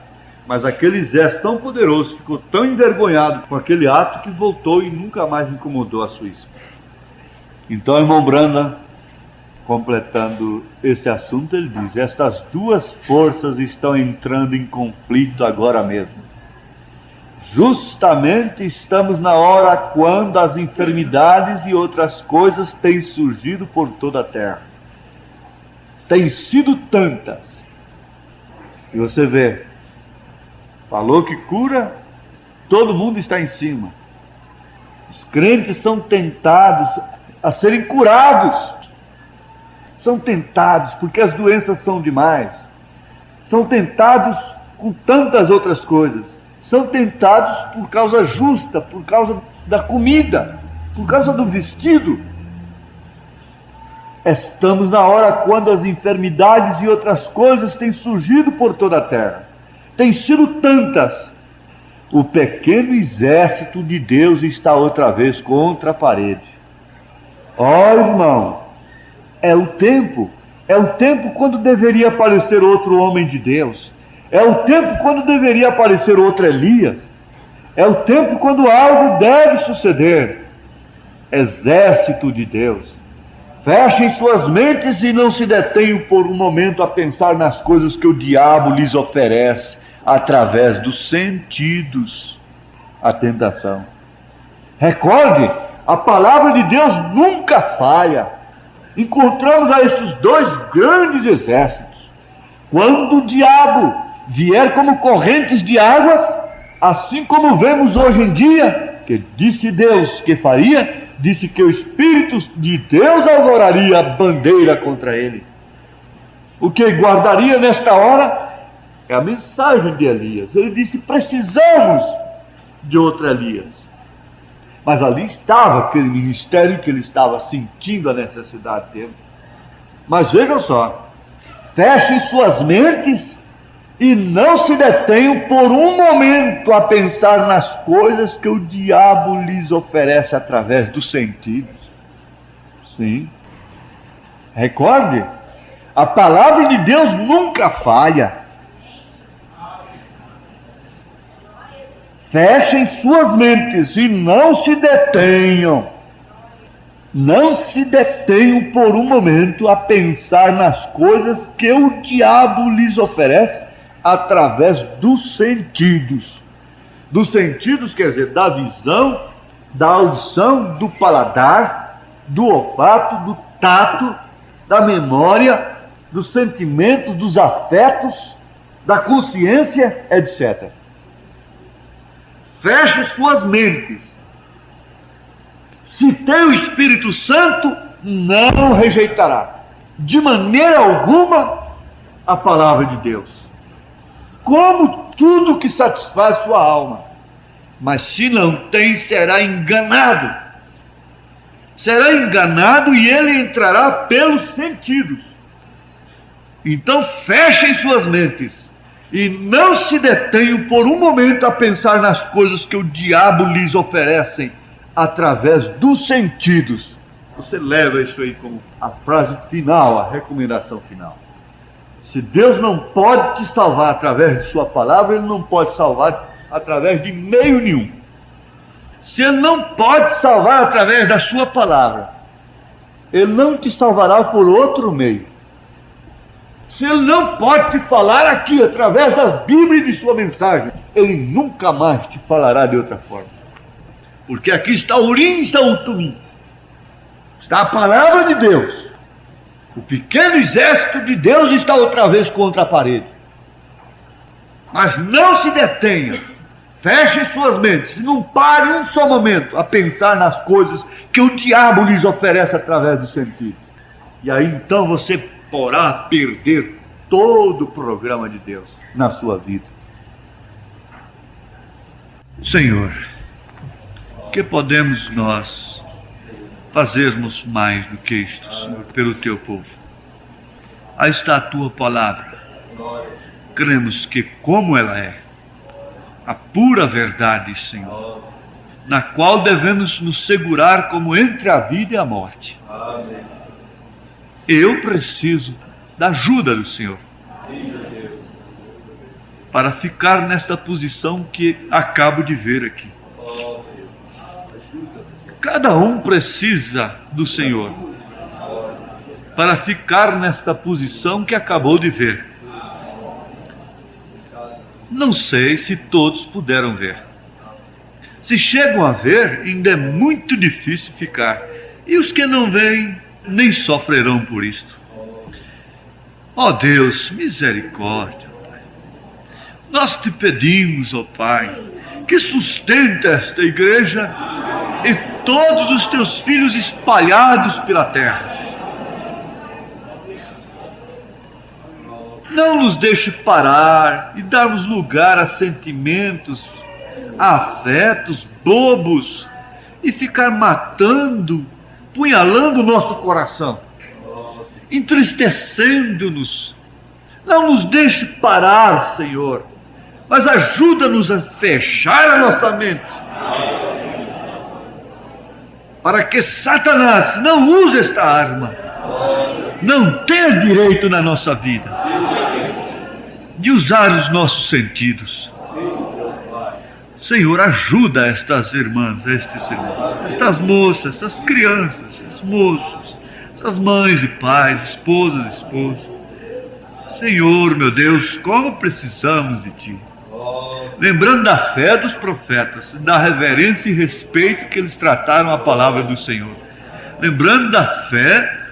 Mas aquele exército tão poderoso ficou tão envergonhado com aquele ato que voltou e nunca mais incomodou a Suíça. Então, irmão Branda, completando esse assunto, ele diz: estas duas forças estão entrando em conflito agora mesmo. Justamente estamos na hora quando as enfermidades e outras coisas têm surgido por toda a terra. Têm sido tantas. E você vê, falou que cura, todo mundo está em cima. Os crentes são tentados a serem curados. São tentados porque as doenças são demais. São tentados com tantas outras coisas. São tentados por causa justa, por causa da comida, por causa do vestido. Estamos na hora quando as enfermidades e outras coisas têm surgido por toda a terra. Têm sido tantas. O pequeno exército de Deus está outra vez contra a parede. Ó irmão, é o tempo quando deveria aparecer outro homem de Deus. É o tempo quando deveria aparecer outro Elias. É o tempo quando algo deve suceder. Exército de Deus, fechem suas mentes e não se detenham por um momento a pensar nas coisas que o diabo lhes oferece através dos sentidos, a tentação. Recorde, a palavra de Deus nunca falha. Encontramos a esses dois grandes exércitos. Quando o diabo vier como correntes de águas, assim como vemos hoje em dia, que disse Deus que faria, disse que o Espírito de Deus alvoraria a bandeira contra ele. O que guardaria nesta hora é a mensagem de Elias. Ele disse: precisamos de outro Elias. Mas ali estava aquele ministério que ele estava sentindo a necessidade dele. Mas vejam só, fechem suas mentes e não se detenham por um momento a pensar nas coisas que o diabo lhes oferece através dos sentidos. Sim. Recorde, a palavra de Deus nunca falha. Fechem suas mentes e não se detenham. Não se detenham por um momento a pensar nas coisas que o diabo lhes oferece através dos sentidos. Dos sentidos quer dizer da visão, da audição, do paladar, do olfato, do tato, da memória, dos sentimentos, dos afetos, da consciência, etc. Feche suas mentes. Se tem o Espírito Santo, não rejeitará de maneira alguma a palavra de Deus, como tudo que satisfaz sua alma. Mas se não tem, será enganado. Será enganado e ele entrará pelos sentidos. Então fechem suas mentes e não se detenham por um momento a pensar nas coisas que o diabo lhes oferecem através dos sentidos. Você leva isso aí como a frase final, a recomendação final. Se Deus não pode te salvar através de sua palavra, Ele não pode salvar através de meio nenhum. Se Ele não pode salvar através da sua palavra, Ele não te salvará por outro meio. Se Ele não pode te falar aqui através da Bíblia e de sua mensagem, Ele nunca mais te falará de outra forma. Porque aqui está o Urim, está o Tumim. Está a palavra de Deus. O pequeno exército de Deus está outra vez contra a parede. Mas não se detenha. Feche suas mentes. Não pare um só momento a pensar nas coisas que o diabo lhes oferece através do sentido. E aí então você poderá perder todo o programa de Deus na sua vida. Senhor, que podemos nós fazermos mais do que isto, Senhor, pelo teu povo? Aí está a tua palavra. Cremos que como ela é, a pura verdade, Senhor, na qual devemos nos segurar como entre a vida e a morte. Eu preciso da ajuda do Senhor para ficar nesta posição que acabo de ver aqui. Cada um precisa do Senhor para ficar nesta posição que acabou de ver. Não sei se todos puderam ver. Se chegam a ver, ainda é muito difícil ficar. E os que não veem, nem sofrerão por isto. Ó Deus, misericórdia, Pai. Nós te pedimos, ó Pai, que sustenta esta igreja e todos os teus filhos espalhados pela terra. Não nos deixe parar e darmos lugar a sentimentos, a afetos bobos e ficar matando, punhalando o nosso coração, entristecendo-nos. Não nos deixe parar, Senhor, mas ajuda-nos a fechar a nossa mente, para que Satanás não use esta arma, não tenha direito na nossa vida de usar os nossos sentidos. Senhor, ajuda estas irmãs, estes irmãos, estas moças, essas crianças, esses moços, essas mães e pais, esposas e esposos. Senhor, meu Deus, como precisamos de Ti. Lembrando da fé dos profetas, da reverência e respeito que eles trataram a palavra do Senhor. Lembrando da fé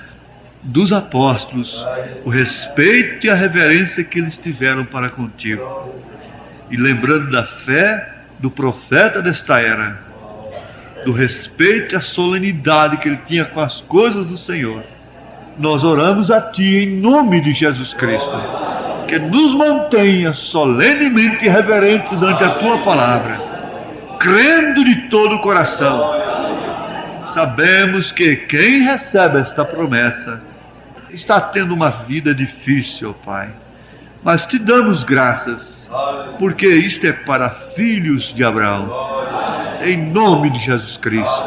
dos apóstolos, o respeito e a reverência que eles tiveram para contigo. E lembrando da fé do profeta desta era, do respeito e a solenidade que ele tinha com as coisas do Senhor, nós oramos a Ti em nome de Jesus Cristo, que nos mantenha solenemente reverentes ante a Tua palavra, crendo de todo o coração. Sabemos que quem recebe esta promessa está tendo uma vida difícil, ó Pai, mas Te damos graças, porque isto é para filhos de Abraão. Em nome de Jesus Cristo,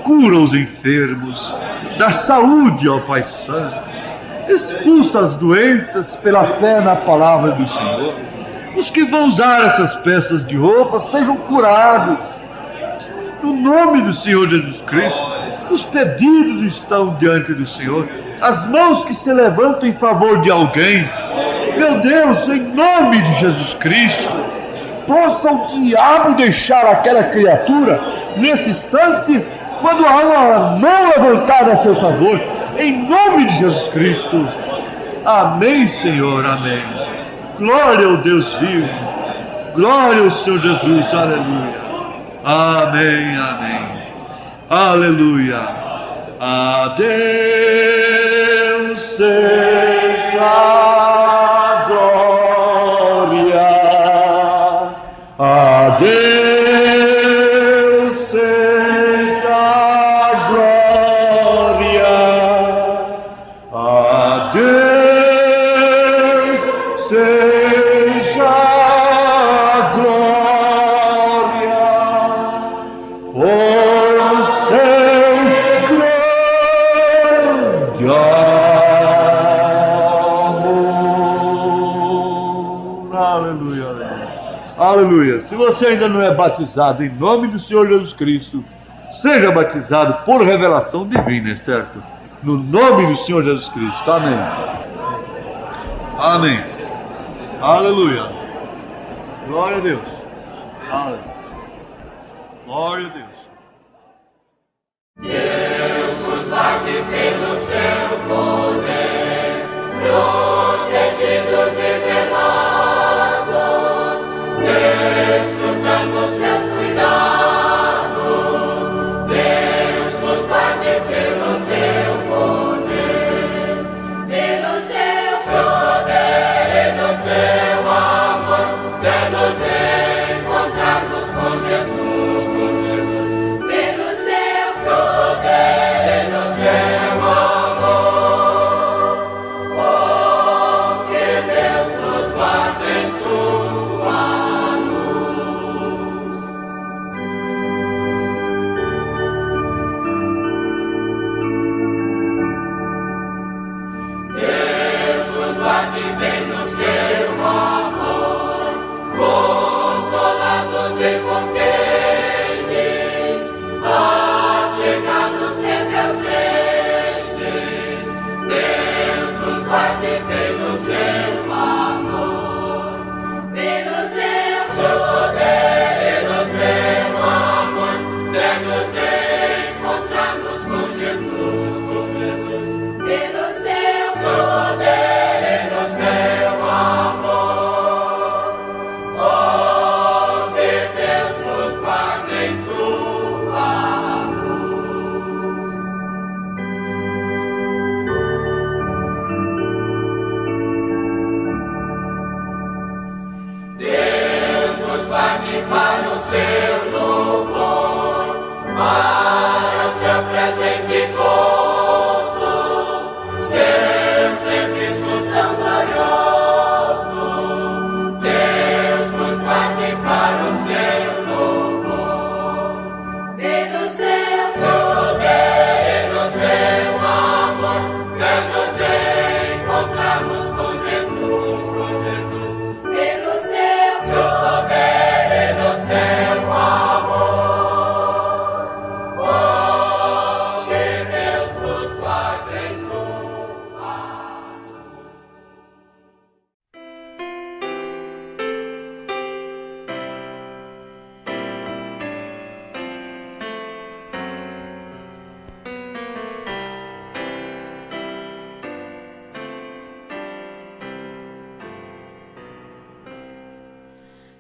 cura os enfermos, dá saúde, ó Pai Santo, expulsa as doenças pela fé na palavra do Senhor. Os que vão usar essas peças de roupa sejam curados, no nome do Senhor Jesus Cristo. Os pedidos estão diante do Senhor, as mãos que se levantam em favor de alguém, meu Deus, em nome de Jesus Cristo, possa o diabo deixar aquela criatura nesse instante, quando há uma mão levantada a seu favor, em nome de Jesus Cristo. Amém, Senhor, amém. Glória ao Deus vivo, glória ao Senhor Jesus, aleluia. Amém, amém. Aleluia. A Deus seja a glória. A Deus seja a glória. A Deus seja a glória. Por ser grande Se você ainda não é batizado em nome do Senhor Jesus Cristo, seja batizado por revelação divina, é certo? No nome do Senhor Jesus Cristo. Amém. Amém. Aleluia. Glória a Deus. Aleluia. Glória a Deus. Deus nos guarde pelo seu poder, protegidos e velados, desfrutando seus cuidados. Deus nos guarde pelo seu poder, pelo seu poder e no seu amor, até nos encontrarmos com Jesus.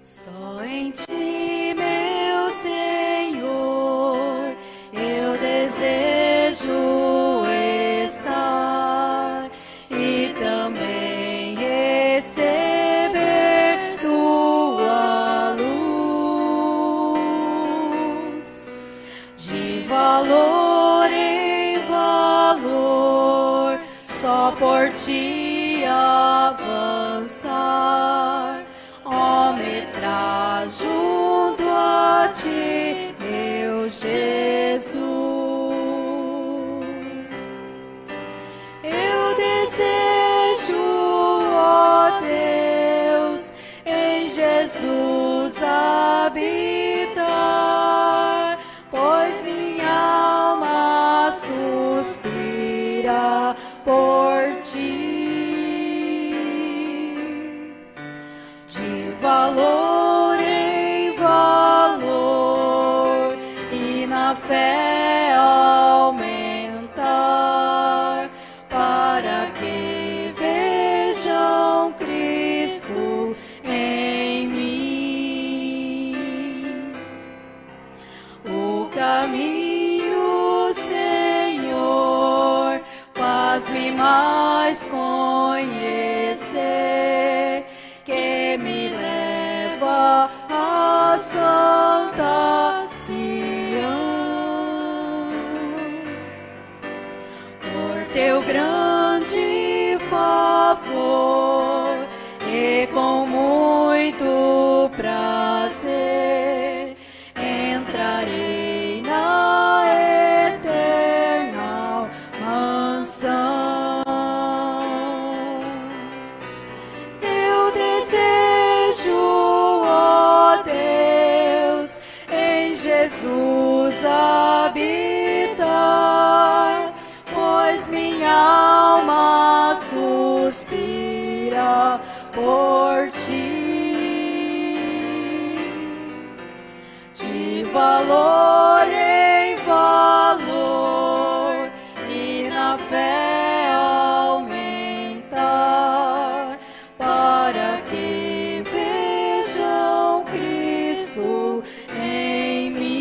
Só em ti, meu Senhor, eu desejo estar e também receber tua luz. De valor em valor, só por ti avançar. Me traz junto a ti, meu Jesus. Eu desejo, ó Deus, em Jesus habitar, pois minha alma suspira por ti. Valor em valor e na fé aumentar, para que vejam Cristo em mim. O caminho, Senhor, faz-me mais conhecer, que me leva a Santa Sião. Por teu grande favor e com muito prazer entrarei na eterna mansão. Jesus habitar, pois minha alma suspira por ti. De valor em valor e na fé aumentar, para que vejam Cristo em mim.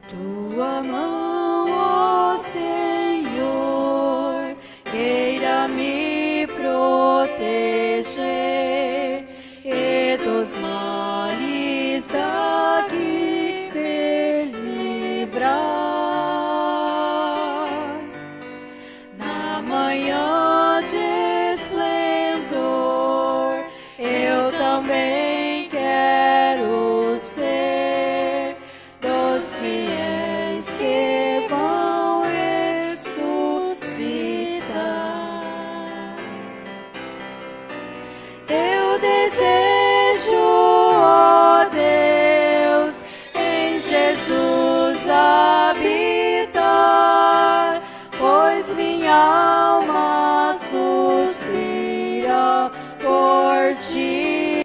Tua mão, ó Senhor, queira me proteger e dos males daqui me livrar. Na manhã de esplendor, eu também quero ser dos fiéis que vão ressuscitar. Eu desejo, ó Deus, em Jesus habitar, pois minha alma suspira por ti.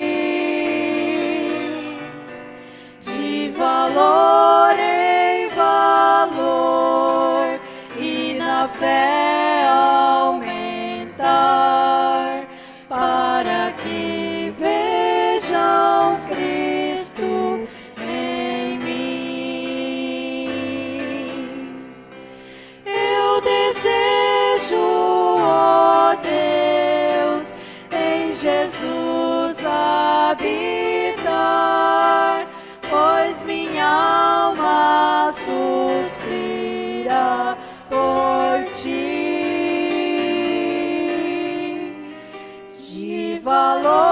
De valor em valor e na fé aumentar, para que vejam Cristo em mim. Eu desejo, ó Deus, em Jesus habitar, pois minha alma suspira por ti. De valor em valor e na fé aumentar, para que vejam Cristo em mim. Eu desejo, ó Deus, em Jesus habitar, pois minha alma suspira por ti. De valor em valor e na fé aumentar, para que vejam Cristo em mim. Eu desejo, ó Deus, em Jesus habitar, pois minha alma suspira por ti. De valor em valor e na fé aumentar, para que vejam Cristo em mim. Eu desejo, ó Deus, em Jesus habitar, pois minha alma suspira por ti. De valor